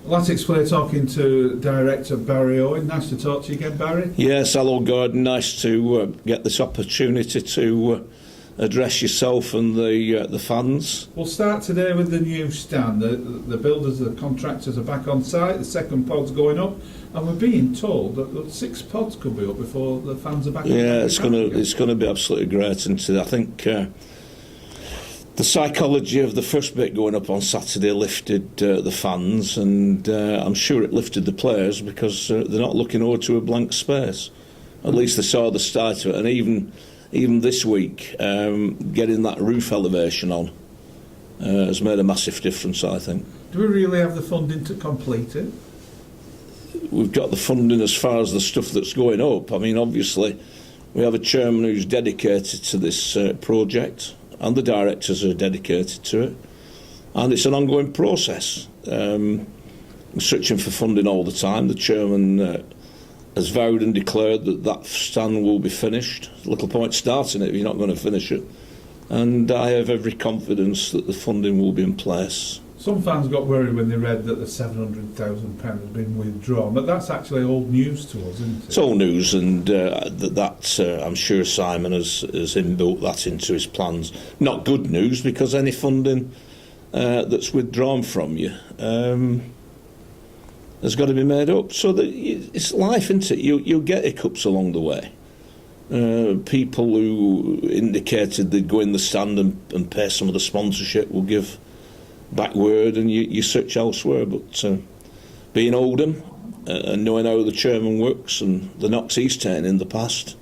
Latics Play talking to Director Barry Owen. Nice to talk to you again, Barry. Yes, hello Gordon. Nice to get this opportunity to address yourself and the fans. We'll start today with the new stand. The builders, the contractors are back on site. The second pod's going up, and we're being told that 6 pods could be up before the fans are back. Yeah, it's going to be absolutely great, and I think the psychology of the first bit going up on Saturday lifted the fans, and I'm sure it lifted the players because they're not looking forward to a blank space. At least they saw the start of it, and even this week, getting that roof elevation on has made a massive difference, I think. Do we really have the funding to complete it? We've got the funding as far as the stuff that's going up. I mean, obviously, we have a chairman who's dedicated to this project, and the directors are dedicated to it, and it's an ongoing process. We're searching for funding all the time. The chairman has vowed and declared that stand will be finished. Little point starting it if you're not going to finish it, and I have every confidence that the funding will be in place. Some fans got worried when they read that the £700,000 has been withdrawn, but that's actually old news to us, isn't it? It's old news, and I'm sure Simon has inbuilt that into his plans. Not good news, because any funding that's withdrawn from you has got to be made up. So it's life, isn't it? You'll get hiccups along the way. People who indicated they'd go in the stand and pay some of the sponsorship will give back word, and you search elsewhere. But being Oldham and knowing how the chairman works and the knocks he's taken in the past,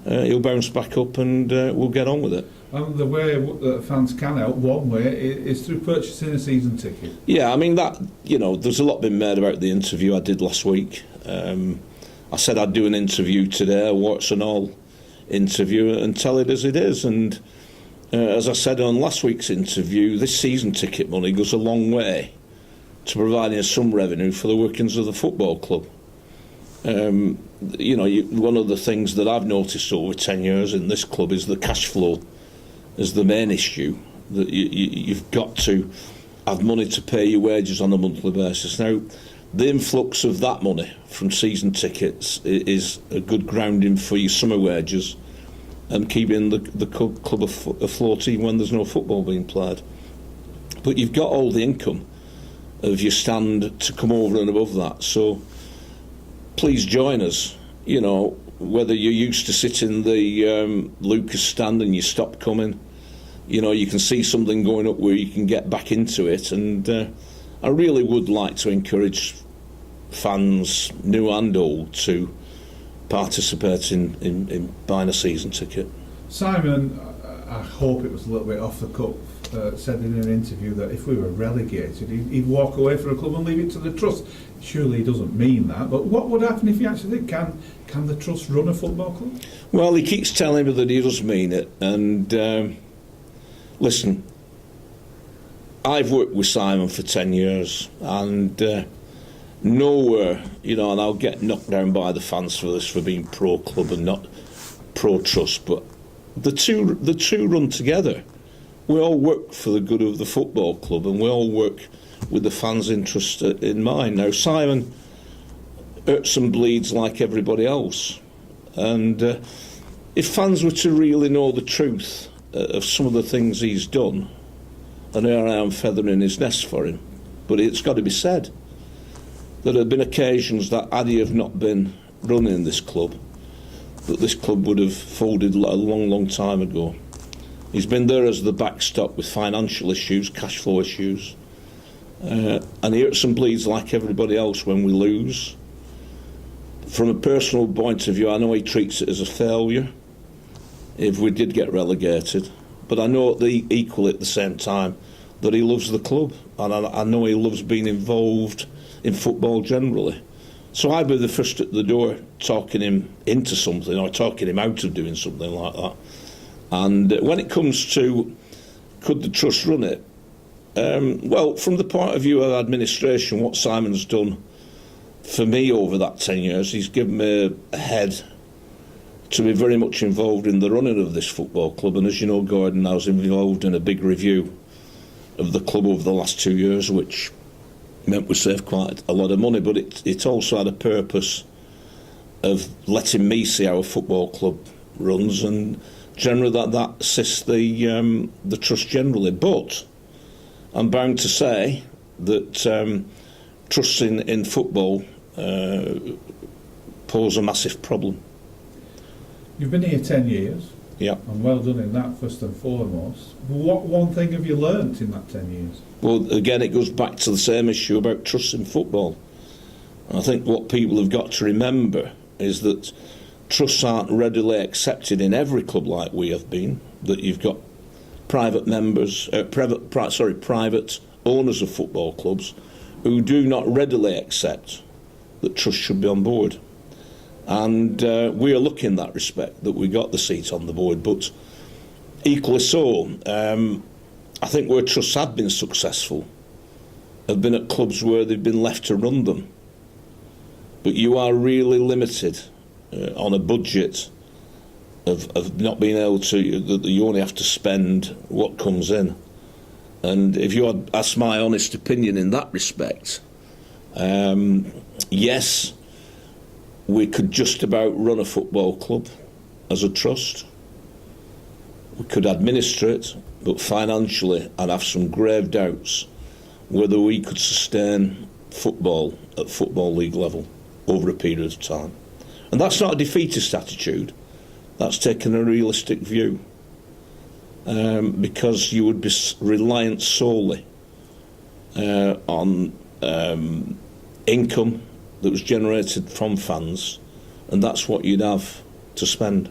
he'll bounce back up, and we'll get on with it. And the way that fans can help, one way, is through purchasing a season ticket. Yeah, I mean, that, there's a lot been made about the interview I did last week. I said I'd do an interview today, a warts and all interview, and tell it as it is. And as I said on last week's interview, this season ticket money goes a long way to providing some revenue for the workings of the football club. One of the things that I've noticed over 10 years in this club is the cash flow is the main issue. That you've got to have money to pay your wages on a monthly basis. Now, the influx of that money from season tickets is a good grounding for your summer wages and keeping the club afloat even when there's no football being played. But you've got all the income of your stand to come over and above that. So please join us. Whether you're used to sitting the Lucas stand and you stop coming, you can see something going up where you can get back into it. And I really would like to encourage fans, new and old, to participate in buying a season ticket. Simon, I hope it was a little bit off the cuff, said in an interview that if we were relegated, he'd walk away from a club and leave it to the trust. Surely he doesn't mean that, but what would happen if he actually did? Can the trust run a football club? Well, he keeps telling me that he does mean it, and listen, I've worked with Simon for 10 years, and nowhere, and I'll get knocked down by the fans for this, for being pro-club and not pro-trust, but the two run together. We all work for the good of the football club, and we all work with the fans' interest in mind. Now, Simon hurts and bleeds like everybody else, and if fans were to really know the truth of some of the things he's done, and here I am feathering his nest for him, but it's got to be said, there have been occasions that had he have not been running this club, that this club would have folded a long, long time ago. He's been there as the backstop with financial issues, cash flow issues, and he hurts and bleeds like everybody else when we lose. From a personal point of view, I know he treats it as a failure if we did get relegated, but I know equally at the same time that he loves the club, and I know he loves being involved in football generally. So I'd be the first at the door talking him into something, or talking him out of doing something like that. And when it comes to could the trust run it, well, from the point of view of administration, what Simon's done for me over that 10 years, he's given me a head to be very much involved in the running of this football club. And as you know, Gordon, I was involved in a big review of the club over the last 2 years, which meant we saved quite a lot of money, but it also had a purpose of letting me see how a football club runs, and generally that assists the trust generally. But I'm bound to say that trusts in football pose a massive problem. You've been here 10 years. Yeah. And well done in that, first and foremost. What one thing have you learnt in that 10 years? Well, again, it goes back to the same issue about trusts in football. And I think what people have got to remember is that trusts aren't readily accepted in every club like we have been, that you've got private members, private owners of football clubs who do not readily accept that trusts should be on board. And we are lucky in that respect that we got the seat on the board, but equally so, I think where trusts have been successful have been at clubs where they've been left to run them. But you are really limited on a budget of not being able to, you only have to spend what comes in. And if you had asked my honest opinion in that respect, yes, we could just about run a football club as a trust. We could administer it, but financially I'd have some grave doubts whether we could sustain football at Football League level over a period of time. And that's not a defeatist attitude, that's taking a realistic view, because you would be reliant solely on income that was generated from fans, and that's what you'd have to spend.